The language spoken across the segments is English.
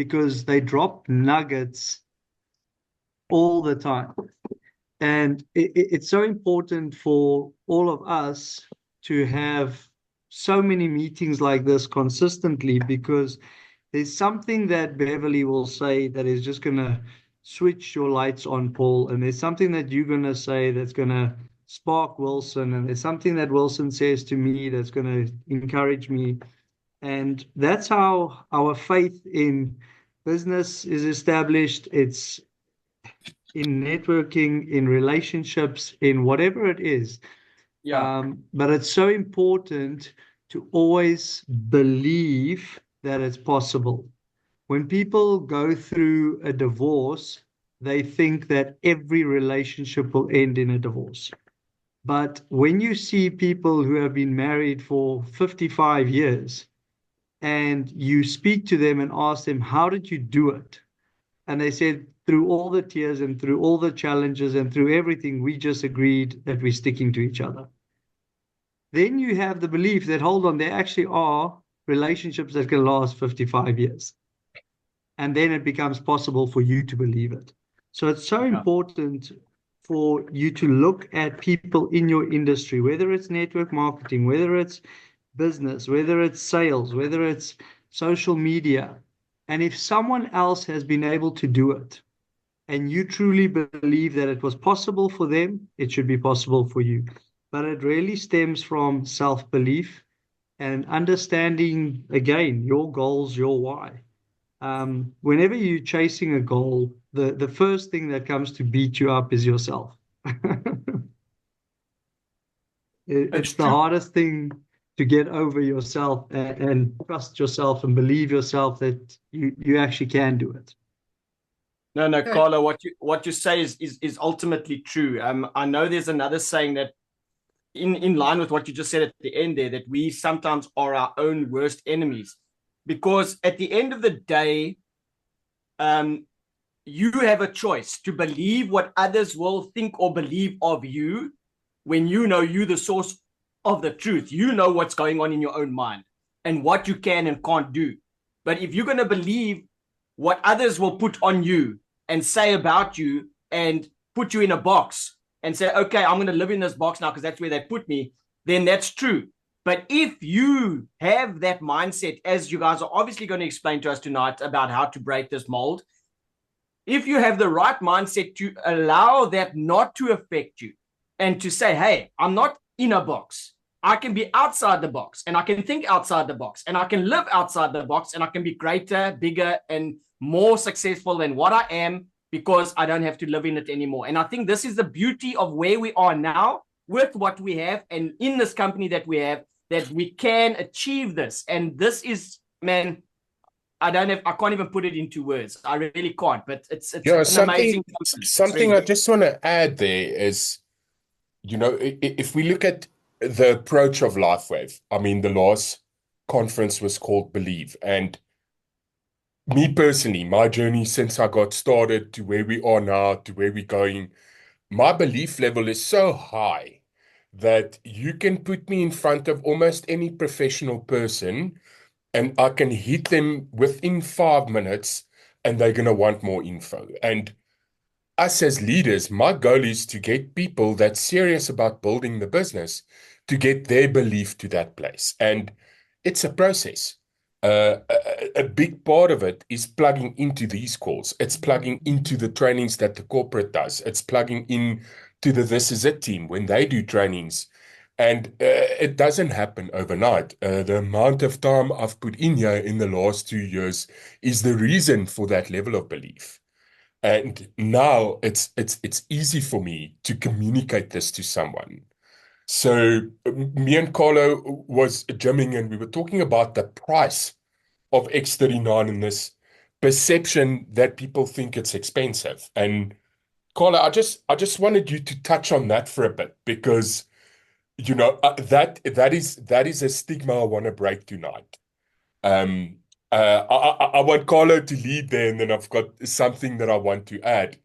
because they drop nuggets all the time. And it's so important for all of us to have so many meetings like this consistently, because there's something that Beverly will say that is just going to switch your lights on, Paul. And there's something that you're going to say that's going to spark Wilson. And there's something that Wilson says to me that's going to encourage me. And that's how our faith in business is established. It's in networking, in relationships, in whatever it is. Yeah. But it's so important to always believe that it's possible. When people go through a divorce, they think that every relationship will end in a divorce. But when you see people who have been married for 55 years and you speak to them and ask them, how did you do it? And they said, through all the tears and through all the challenges and through everything, we just agreed that we're sticking to each other. Then you have the belief that, hold on, there actually are relationships that can last 55 years. And then it becomes possible for you to believe it. So it's so Yeah. important for you to look at people in your industry, whether it's network marketing, whether it's business, whether it's sales, whether it's social media. And if someone else has been able to do it, and you truly believe that it was possible for them, it should be possible for you. But it really stems from self-belief and understanding, again, your goals, your why. Whenever you're chasing a goal, the first thing that comes to beat you up is yourself. It's It's the true. hardest thing to get over yourself and trust yourself and believe yourself that you actually can do it. No, no, Good. Carlo, what you say is ultimately true. I know there's another saying that in line with what you just said at the end there, that we sometimes are our own worst enemies. Because at the end of the day, um, you have a choice to believe what others will think or believe of you when you know you the source of the truth. You know what's going on in your own mind and what you can and can't do. But if you're going to believe what others will put on you and say about you and put you in a box and say, okay, I'm going to live in this box now because that's where they put me, then that's true. But if you have that mindset, as you guys are obviously going to explain to us tonight about how to break this mold, if you have the right mindset to allow that not to affect you and to say, hey, I'm not in a box. I can be outside the box and I can think outside the box and I can live outside the box and I can be greater, bigger, and more successful than what I am because I don't have to live in it anymore. And I think this is the beauty of where we are now with what we have and in this company that we have, that we can achieve this. And this is, man, I can't even put it into words. I really can't, but it's Yeah, an amazing company. It's something I really, just want to add there is, if we look at the approach of LifeWave, I mean, the last conference was called Believe. And me personally, my journey since I got started to where we are now, to where we're going, my belief level is so high that you can put me in front of almost any professional person and I can hit them within 5 minutes and they're going to want more info. And us as leaders, my goal is to get people that's serious about building the business to get their belief to that place. And it's a process. A big part of it is plugging into these calls. It's plugging into the trainings that the corporate does. It's plugging in to the This Is It team when they do trainings. And it doesn't happen overnight. The amount of time I've put in here in the last 2 years is the reason for that level of belief. And now it's easy for me to communicate this to someone. So me and Carlo was gymming and we were talking about the price of X39 and this perception that people think it's expensive. And Carlo, I just wanted you to touch on that for a bit because that is a stigma I want to break tonight. Um, I want Carlo to lead there, and then I've got something that I want to add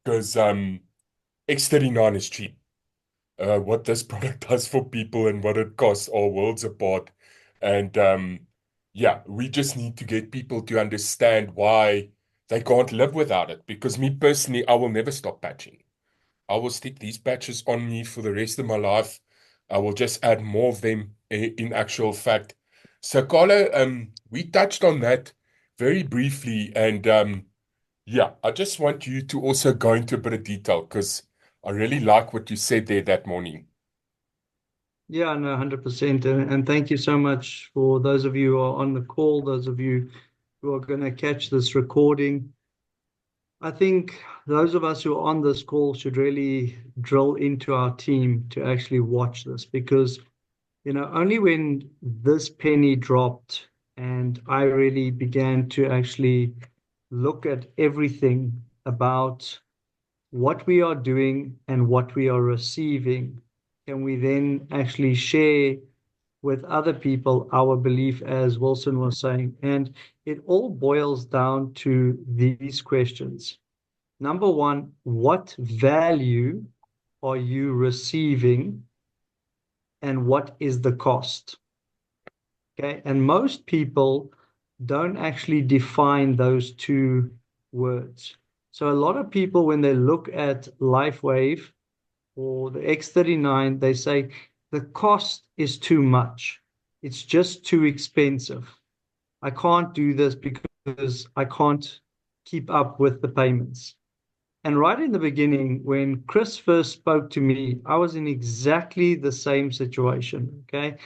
because X39 is cheap. What this product does for people and what it costs are worlds apart. And yeah, we just need to get people to understand why they can't live without it. Because me personally, I will never stop patching. I will stick these patches on me for the rest of my life. I will just add more of them in actual fact. So, Carlo, we touched on that very briefly, and yeah, I just want you to also go into a bit of detail because I really like what you said there that morning. Yeah, no, 100%. And thank you so much for those of you who are on the call, those of you who are going to catch this recording. I think those of us who are on this call should really drill into our team to actually watch this because, only when this penny dropped and I really began to actually look at everything about what we are doing and what we are receiving, can we then actually share with other people our belief, as Wilson was saying. And it all boils down to these questions. Number one, what value are you receiving and what is the cost? Okay. And most people don't actually define those two words. So a lot of people, when they look at LifeWave or the X39, they say the cost is too much. It's just too expensive. I can't do this because I can't keep up with the payments. And right in the beginning, when Chris first spoke to me, I was in exactly the same situation. Okay.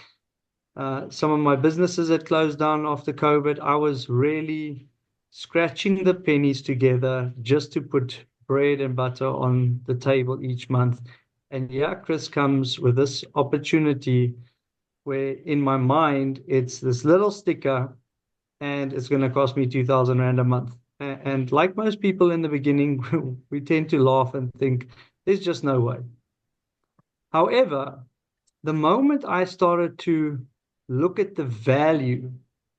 Some of my businesses had closed down after COVID. I was really scratching the pennies together just to put bread and butter on the table each month. And yeah, Chris comes with this opportunity where in my mind, it's this little sticker and it's going to cost me 2,000 Rand a month. And like most people in the beginning, we tend to laugh and think, there's just no way. However, the moment I started to look at the value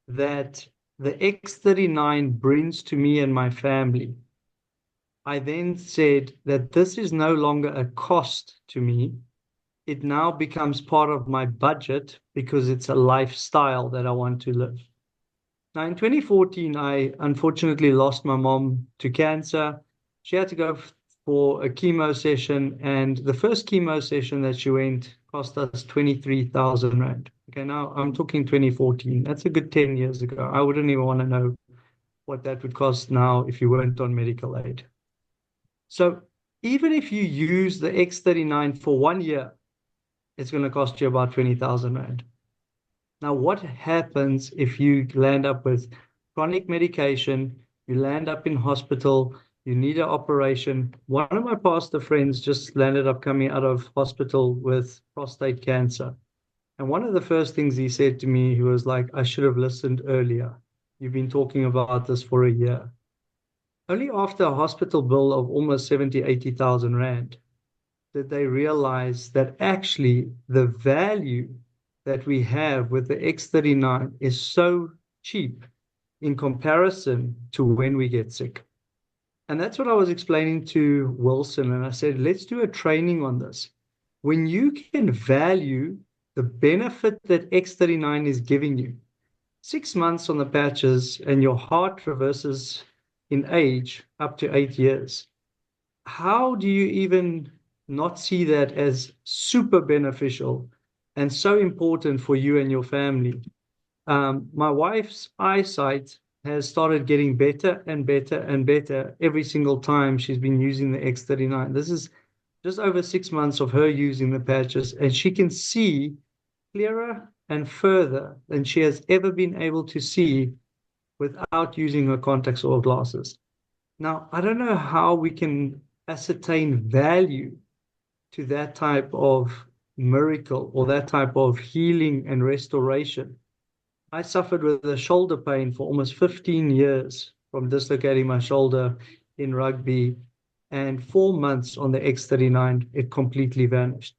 that the X39 brings to me and my family, I then said that this is no longer a cost to me. It now becomes part of my budget because it's a lifestyle that I want to live. Now, in 2014, I unfortunately lost my mom to cancer. She had to go for a chemo session, and the first chemo session that she went cost us 23,000 Rand. Okay, now I'm talking 2014. That's a good 10 years ago. I wouldn't even want to know what that would cost now if you weren't on medical aid. So even if you use the X39 for 1 year, it's going to cost you about 20,000 Rand. Now, what happens if you land up with chronic medication, you land up in hospital, you need an operation? One of my pastor friends just landed up coming out of hospital with prostate cancer. And one of the first things he said to me, he was like, I should have listened earlier. You've been talking about this for a year. Only after a hospital bill of almost 70, 80,000 Rand did they realize that actually the value that we have with the X39 is so cheap in comparison to when we get sick. And that's what I was explaining to Wilson. And I said, let's do a training on this. When you can value the benefit that X39 is giving you, 6 months on the patches and your heart reverses in age up to 8 years. How do you even not see that as super beneficial and so important for you and your family? My wife's eyesight has started getting better and better and better every single time she's been using the X39. This is just over 6 months of her using the patches, and she can see clearer and further than she has ever been able to see without using her contacts or glasses. Now, I don't know how we can ascertain value to that type of miracle or that type of healing and restoration. I suffered with a shoulder pain for almost 15 years from dislocating my shoulder in rugby, and 4 months on the X39, it completely vanished.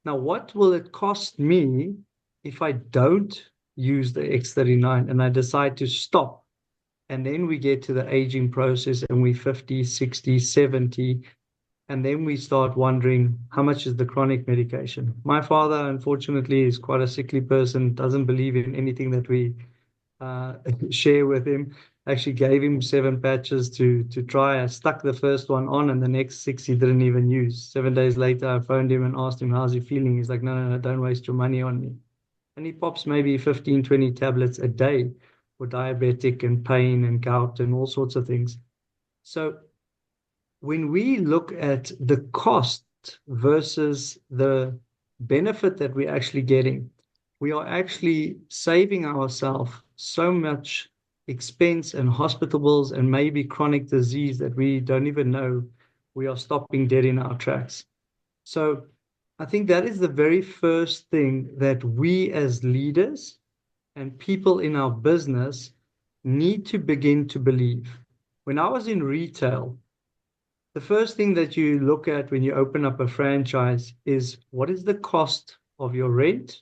Now, what will it cost me if I don't use the X39 and I decide to stop? And then we get to the aging process and we 50, 60, 70, and then we start wondering how much is the chronic medication. My father, unfortunately, is quite a sickly person, doesn't believe in anything that we share with him. Actually gave him 7 patches to try. I stuck the first one on, and the next 6 he didn't even use. 7 days later, I phoned him and asked him, how's he feeling? He's like, no, don't waste your money on me. And he pops maybe 15, 20 tablets a day for diabetic and pain and gout and all sorts of things. So when we look at the cost versus the benefit that we're actually getting, we are actually saving ourselves so much expense and hospital bills and maybe chronic disease that we don't even know we are stopping dead in our tracks. So I think that is the very first thing that we as leaders and people in our business need to begin to believe. When I was in retail, the first thing that you look at when you open up a franchise is what is the cost of your rent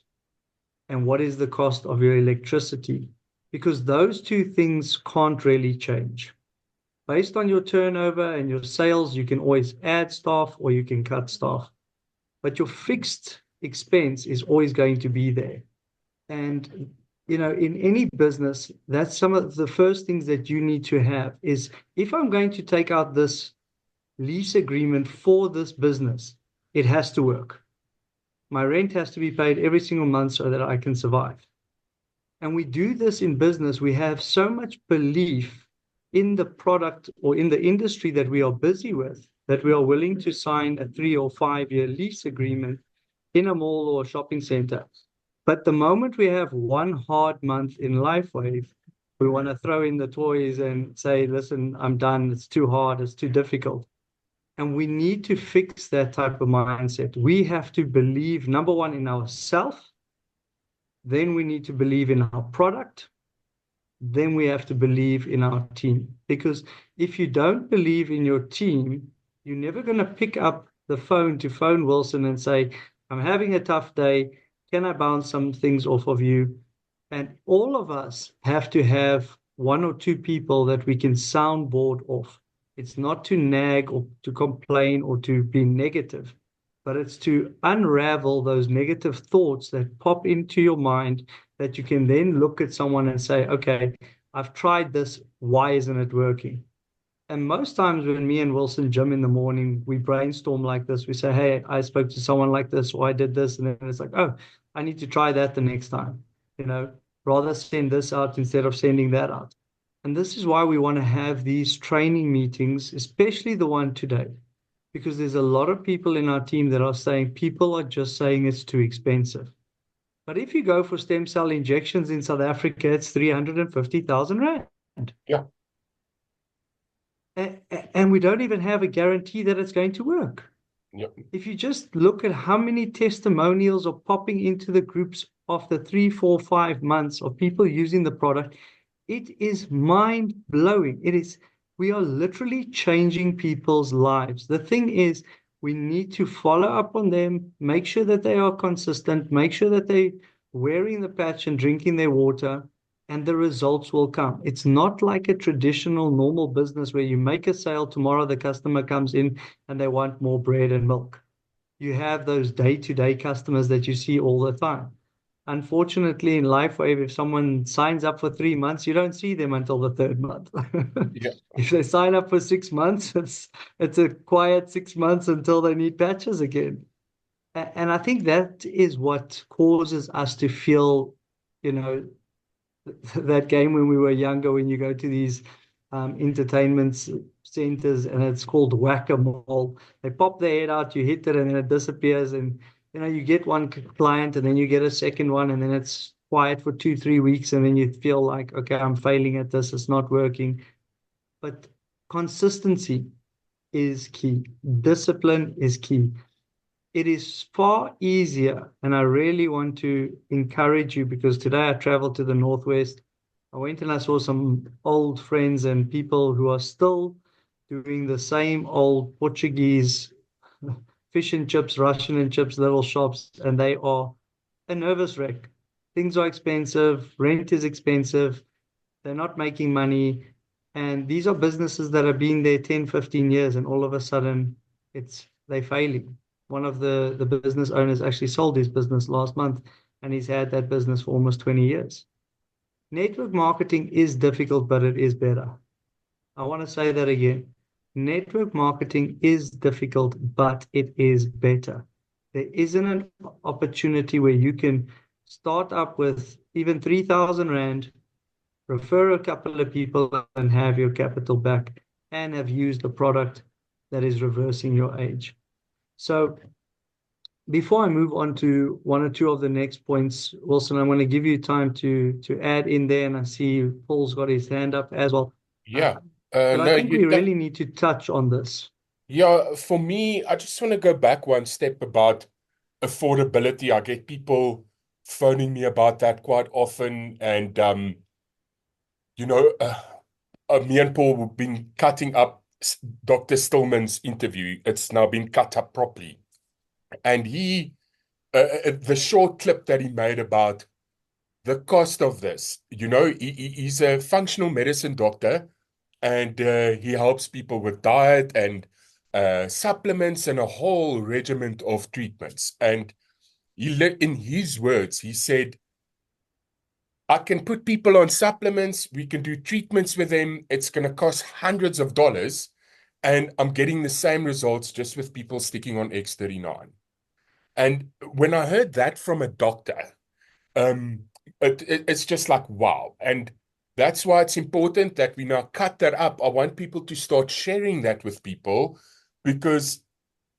and what is the cost of your electricity? Because those two things can't really change. Based on your turnover and your sales, you can always add staff or you can cut staff. But your fixed expense is always going to be there. And in any business, that's some of the first things that you need to have is if I'm going to take out this lease agreement for this business, it has to work. My rent has to be paid every single month so that I can survive. And we do this in business. We have so much belief in the product or in the industry that we are busy with that we are willing to sign a 3 or 5 year lease agreement in a mall or a shopping center. But the moment we have one hard month in LifeWave, we want to throw in the toys and say, listen, I'm done. It's too hard. It's too difficult. And we need to fix that type of mindset. We have to believe, number one, in ourselves. Then we need to believe in our product. Then we have to believe in our team. Because if you don't believe in your team, you're never going to pick up the phone to phone Wilson and say, I'm having a tough day. Can I bounce some things off of you? And all of us have to have 1 or 2 people that we can soundboard off. It's not to nag or to complain or to be negative, but it's to unravel those negative thoughts that pop into your mind that you can then look at someone and say, okay, I've tried this. Why isn't it working? And most times when me and Wilson gym in the morning, we brainstorm like this. We say, hey, I spoke to someone like this, or I did this. And then it's like, oh, I need to try that the next time. Rather send this out instead of sending that out. And this is why we want to have these training meetings, especially the one today, because there's a lot of people in our team that are saying people are just saying it's too expensive. But if you go for stem cell injections in South Africa, it's 350,000 Rand. Yeah. And we don't even have a guarantee that it's going to work. Yep. If you just look at how many testimonials are popping into the groups after 3, 4, 5 months of people using the product, it is mind-blowing. We are literally changing people's lives. The thing is, we need to follow up on them, make sure that they are consistent, make sure that they're wearing the patch and drinking their water, and the results will come. It's not like a traditional normal business where you make a sale, tomorrow the customer comes in and they want more bread and milk. You have those day-to-day customers that you see all the time. Unfortunately, in LifeWave, if someone signs up for 3 months, you don't see them until the 3rd month. Yeah. If they sign up for 6 months, it's a quiet 6 months until they need patches again. And I think that is what causes us to feel, that game when we were younger, when you go to these entertainment centers and it's called whack-a-mole. They pop their head out, you hit it, and then it disappears. And you get one client and then you get a second one, and then it's quiet for 2, 3 weeks, and then you feel like, okay, I'm failing at this, it's not working. But consistency is key. Discipline is key. It is far easier, and I really want to encourage you, because today I traveled to the Northwest. I went and I saw some old friends and people who are still doing the same old Portuguese fish and chips, Russian and chips, little shops, and they are a nervous wreck. Things are expensive, rent is expensive, they're not making money, and these are businesses that have been there 10, 15 years, and all of a sudden they're failing. One of the business owners actually sold his business last month, and he's had that business for almost 20 years. Network marketing is difficult, but it is better. I want to say that again. Network marketing is difficult, but it is better. There isn't an opportunity where you can start up with even 3,000 Rand, refer a couple of people, and have your capital back and have used a product that is reversing your age. So before I move on to one or two of the next points, Wilson, I'm going to give you time to add in there, and I see Paul's got his hand up as well. Yeah. But I No, think we really need to touch on this. yeah, for me, I just want to go back one step about affordability. I get people phoning me about that quite often, and you know, me and Paul have been cutting up Dr. Stillman's interview. It's now been cut up properly, and the short clip that he made about the cost of this. He's a functional medicine doctor, and he helps people with diet and supplements and a whole regiment of treatments. And in his words, he said, I can put people on supplements, we can do treatments with them, it's going to cost hundreds of dollars, and I'm getting the same results just with people sticking on X39. And when I heard that from a doctor, it's just like, wow. And that's why it's important that we now cut that up. I want people to start sharing that with people, because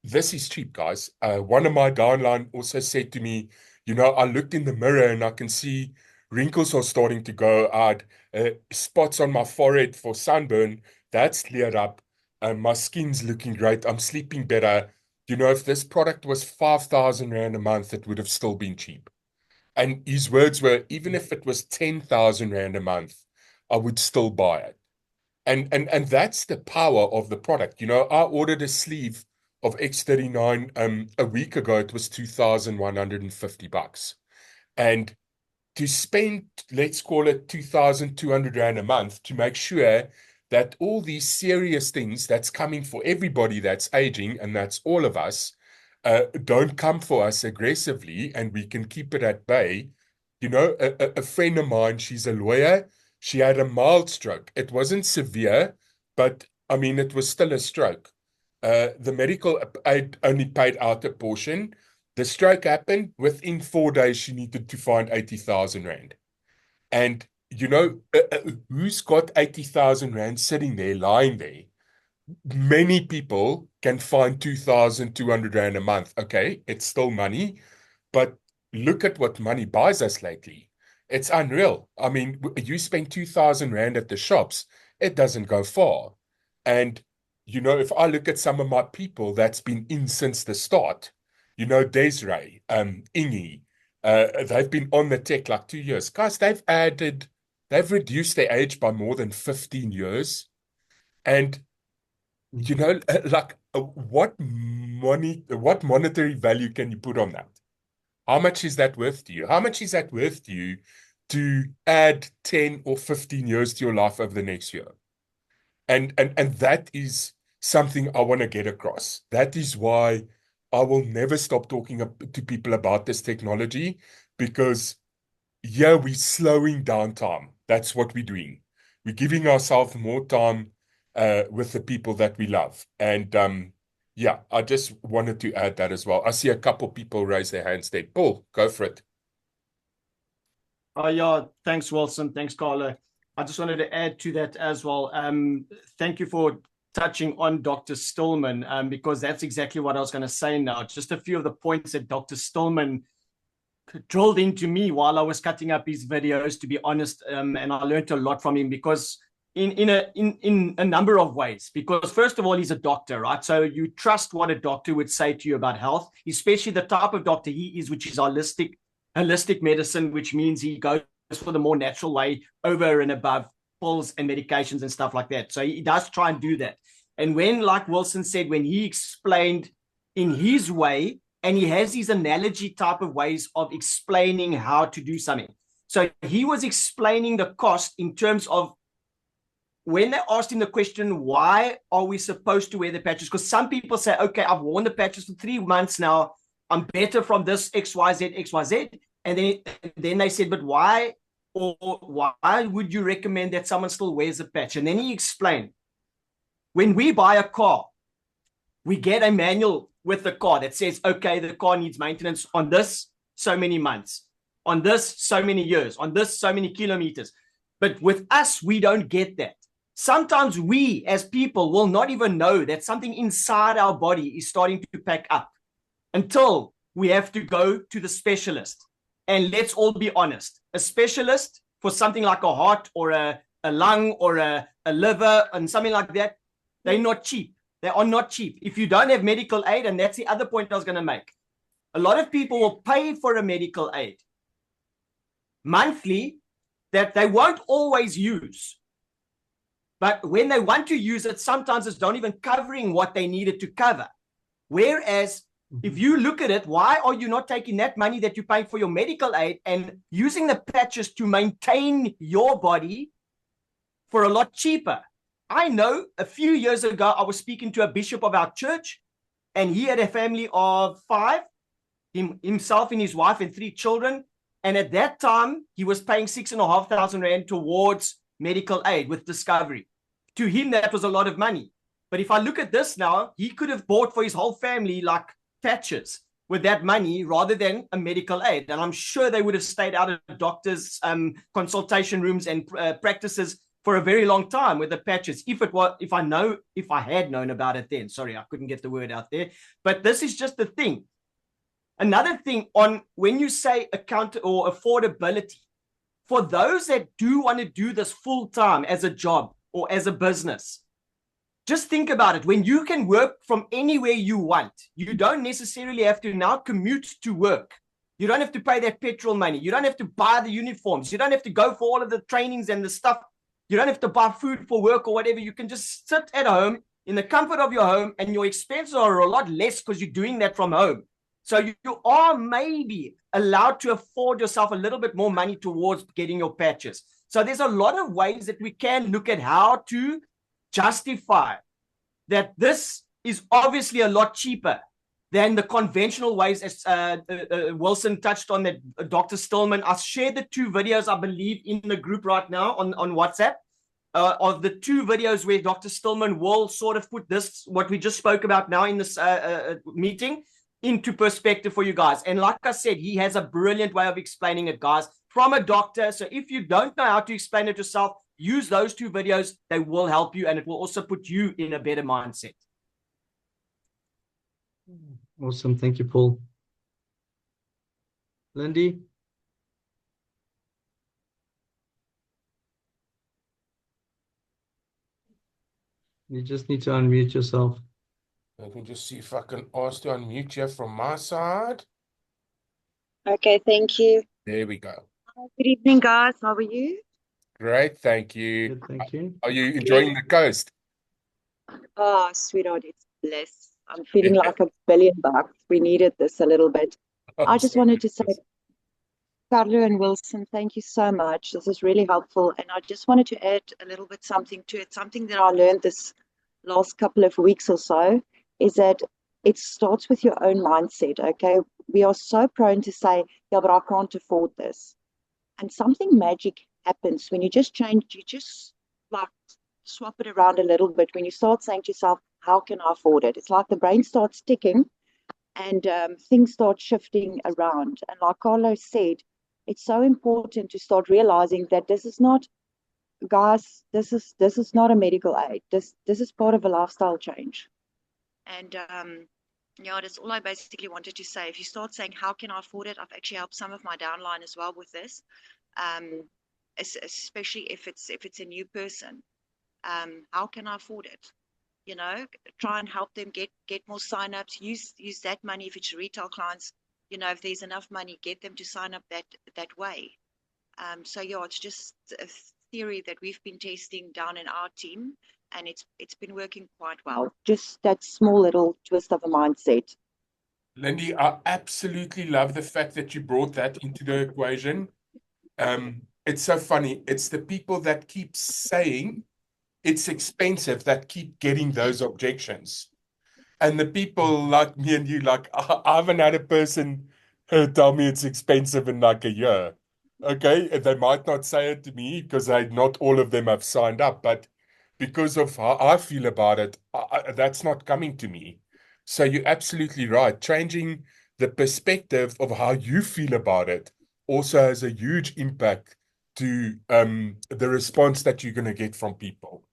this is cheap, guys. One of my downline also said to me, I looked in the mirror and I can see wrinkles are starting to go out, spots on my forehead for sunburn, that's cleared up. My skin's looking great. I'm sleeping better. If this product was 5,000 Rand a month, it would have still been cheap. And his words were, even if it was 10,000 Rand a month, I would still buy it. And that's the power of the product. I ordered a sleeve of X39 a week ago. It was 2,150 bucks. And to spend, let's call it 2,200 Rand a month to make sure that all these serious things that's coming for everybody that's aging, and that's all of us, don't come for us aggressively, and we can keep it at bay. A friend of mine, she's a lawyer. She had a mild stroke. It wasn't severe, but I mean, it was still a stroke. The medical aid only paid out a portion. The stroke happened. Within 4 days, she needed to find 80,000 Rand. And, who's got 80,000 Rand sitting there, lying there? Many people can find 2,200 Rand a month. Okay, it's still money, but look at what money buys us lately. It's unreal. I mean, you spend 2,000 Rand at the shops, it doesn't go far. And, if I look at some of my people that's been in since the start, Desiree, Ingy, they've been on the tech like 2 years. Guys, they've reduced their age by more than 15 years. And what monetary value can you put on that? How much is that worth to you? How much is that worth to you to add 10 or 15 years to your life over the next year? And that is something I want to get across. That is why I will never stop talking to people about this technology, because we're slowing down time. That's what we're doing. We're giving ourselves more time with the people that we love. And I just wanted to add that as well. I see a couple people raise their hands there. Paul, go for it. Yeah, thanks, Wilson. Thanks, Carlo. I just wanted to add to that as well. Thank you for touching on Dr. Stillman, because that's exactly what I was going to say now. Just a few of the points that Dr. Stillman drilled into me while I was cutting up his videos, to be honest, and I learned a lot from him, because in a number of ways. Because first of all, he's a doctor, right? So you trust what a doctor would say to you about health, especially the type of doctor he is, which is holistic medicine, which means he goes for the more natural way over and above pills and medications and stuff like that. So he does try and do that. And when, like Wilson said, when he explained in his way, and he has these analogy type of ways of explaining how to do something. So he was explaining the cost in terms of, when they asked him the question, why are we supposed to wear the patches? Because some people say, okay, I've worn the patches for 3 months now, I'm better from this XYZ. And then they said, but why or why would you recommend that someone still wears a patch? And then he explained, when we buy a car, we get a manual with the car that says, okay, the car needs maintenance on this so many months, on this so many years, on this so many kilometers. But with us, we don't get that. Sometimes we as people will not even know that something inside our body is starting to pack up until we have to go to the specialist. And let's all be honest, a specialist for something like a heart or a lung or a liver and something like that, they're not cheap. They are not cheap. If you don't have medical aid, and that's the other point I was going to make, a lot of people will pay for a medical aid monthly that they won't always use. But when they want to use it, sometimes it's not even covering what they needed to cover. Whereas if you look at it, why are you not taking that money that you pay for your medical aid and using the patches to maintain your body for a lot cheaper? I know a few years ago, I was speaking to a bishop of our church, and he had a family of 5, himself and his wife and 3 children. And at that time, he was paying 6,500 Rand towards medical aid with Discovery. To him, that was a lot of money. But if I look at this now, he could have bought for his whole family like patches with that money rather than a medical aid. And I'm sure they would have stayed out of doctors' consultation rooms and practices for a very long time with the patches. If I had known about it then, sorry, I couldn't get the word out there. But this is just the thing. Another thing on when you say account or affordability, for those that do want to do this full time as a job or as a business, just think about it. When you can work from anywhere you want, you don't necessarily have to now commute to work. You don't have to pay that petrol money. You don't have to buy the uniforms. You don't have to go for all of the trainings and the stuff. You don't have to buy food for work or whatever. You can just sit at home in the comfort of your home, and your expenses are a lot less because you're doing that from home. So you are maybe allowed to afford yourself a little bit more money towards getting your patches. So there's a lot of ways that we can look at how to justify that this is obviously a lot cheaper than the conventional ways, as Wilson touched on, that Dr. Stillman. I shared the 2 videos, I believe, in the group right now on WhatsApp, of the 2 videos where Dr. Stillman will sort of put this, what we just spoke about now in this meeting, into perspective for you guys. And like I said, he has a brilliant way of explaining it, guys, from a doctor. So if you don't know how to explain it yourself, use those 2 videos. They will help you, and it will also put you in a better mindset. Awesome. Thank you, Paul. Lindy? You just need to unmute yourself. Let me just see if I can ask to unmute you from my side. Okay, thank you. There we go. Good evening, guys. How are you? Great, thank you. Good, thank you. Are you enjoying the coast? Oh, sweetheart, it's bliss. I'm feeling like $1 billion. We needed this a little bit. I just wanted to say, Carlo and Wilson, thank you so much. This is really helpful. And I just wanted to add a little bit something to it. Something that I learned this last couple of weeks or so is that it starts with your own mindset, okay? We are so prone to say, yeah, but I can't afford this. And something magic happens when you just change, you just like swap it around a little bit. When you start saying to yourself, how can I afford it? It's like the brain starts ticking and things start shifting around. And like Carlo said, it's so important to start realizing that this is not, guys, this is not a medical aid. This is part of a lifestyle change. And yeah, that's all I basically wanted to say. If you start saying, how can I afford it? I've actually helped some of my downline as well with this, especially if it's a new person. How can I afford it? You know, try and help them get more signups. Use that money if it's retail clients. You know, if there's enough money, get them to sign up that way. So yeah, it's just a theory that we've been testing down in our team. And it's been working quite well. Just that small little twist of a mindset. Lindy, I absolutely love the fact that you brought that into the equation. It's so funny. It's the people that keep saying it's expensive that keep getting those objections. And the people like me and you, like, I haven't had a person tell me it's expensive in like a year. Okay, and they might not say it to me because not all of them have signed up, but because of how I feel about it, that's not coming to me. So you're absolutely right. Changing the perspective of how you feel about it also has a huge impact to the response that you're going to get from people.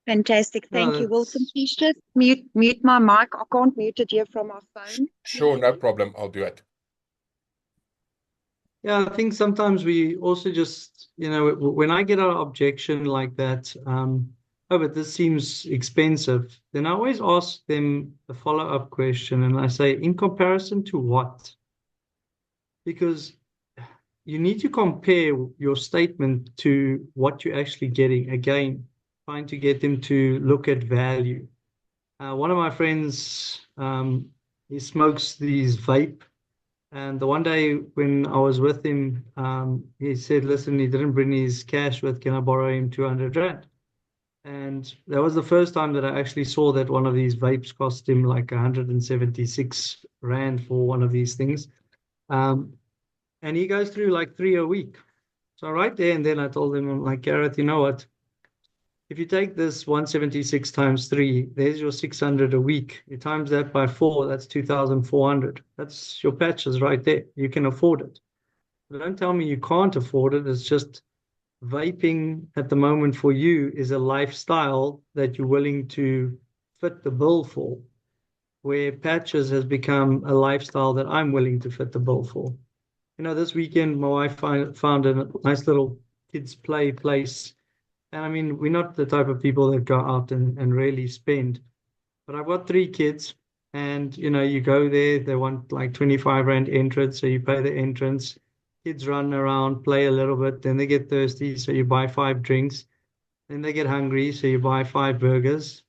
Fantastic. No, Thank you, Wilson. that's Please just mute my mic. I can't mute it here from our phone. Sure, Please. no problem. I'll do it. yeah. I think sometimes we also just, when I get an objection like that, oh, but this seems expensive, then I always ask them a follow-up question, and I say, in comparison to what? Because you need to compare your statement to what you're actually getting. Again, trying to get them to look at value. One of my friends, he smokes these vape. And the one day when I was with him, he said, listen, he didn't bring his cash with, can I borrow him 200 Rand? And that was the first time that I actually saw that one of these vapes cost him like 176 Rand for one of these things. Um, and he goes through like 3 a week. So right there and then I told him, I'm like, Gareth, you know what? If you take this 176 times 3, there's your 600 a week. You times that by 4, that's 2,400. That's your patches right there. You can afford it. But don't tell me you can't afford it. It's just vaping at the moment for you is a lifestyle that you're willing to fit the bill for, where patches has become a lifestyle that I'm willing to fit the bill for. This weekend, my wife found a nice little kids' play place. And I mean, we're not the type of people that go out and really spend. But I've got 3 kids, and you go there, they want like 25 Rand entrance, so you pay the entrance. Kids run around, play a little bit, then they get thirsty, so you buy 5 drinks. Then they get hungry, so you buy 5 burgers.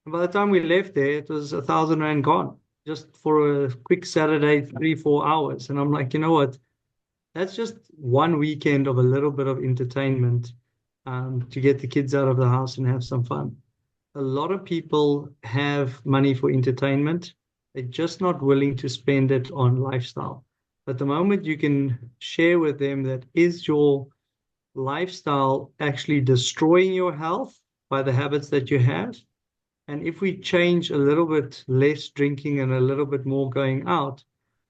And by the time we left there, it was 1,000 Rand gone just for a quick Saturday, 3, 4 hours. And I'm like, you know what? That's just one weekend of a little bit of entertainment, to get the kids out of the house and have some fun. A lot of people have money for entertainment. They're just not willing to spend it on lifestyle. But the moment you can share with them that is your lifestyle actually destroying your health by the habits that you have, and if we change a little bit less drinking and a little bit more going out,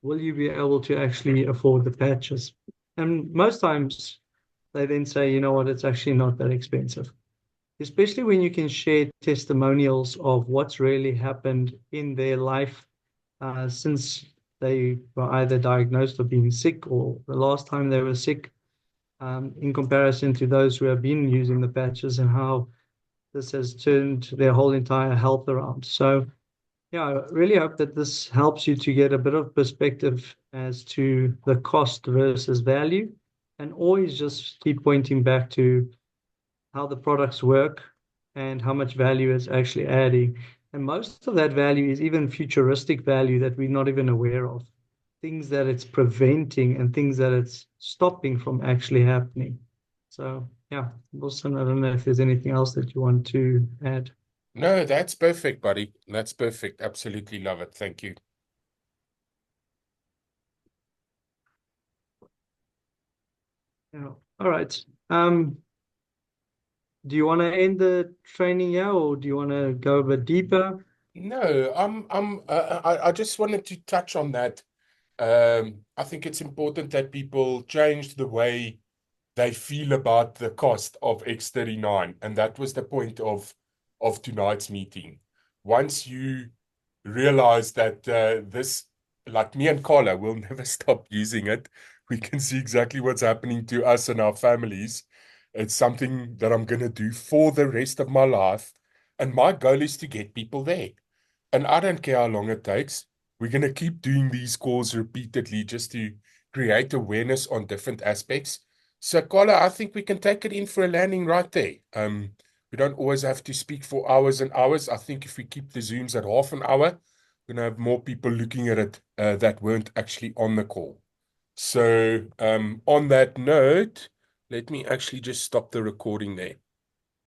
will you be able to actually afford the patches? And most times they then say, you know what, it's actually not that expensive. Especially when you can share testimonials of what's really happened in their life, since they were either diagnosed or being sick or the last time they were sick, in comparison to those who have been using the patches and how this has turned their whole entire health around. So, yeah, I really hope that this helps you to get a bit of perspective as to the cost versus value, and always just keep pointing back to how the products work and how much value it's actually adding. And most of that value is even futuristic value that we're not even aware of, things that it's preventing and things that it's stopping from actually happening. So, yeah, Wilson, I don't know if there's anything else that you want to add. No, that's perfect, buddy. That's perfect. Absolutely love it. Thank you. Yeah. All right. Do you want to end the training here, or do you want to go a bit deeper? No, I just wanted to touch on that. I think it's important that people change the way they feel about the cost of X39, and that was the point of tonight's meeting. Once you realize that this, like me and Carlo, will never stop using it, we can see exactly what's happening to us and our families. It's something that I'm going to do for the rest of my life, and my goal is to get people there. And I don't care how long it takes. We're going to keep doing these calls repeatedly just to create awareness on different aspects. So, Carla, I think we can take it in for a landing right there. We don't always have to speak for hours and hours. I think if we keep the Zooms at half an hour, we're going to have more people looking at it that weren't actually on the call. So, on that note, let me actually just stop the recording there.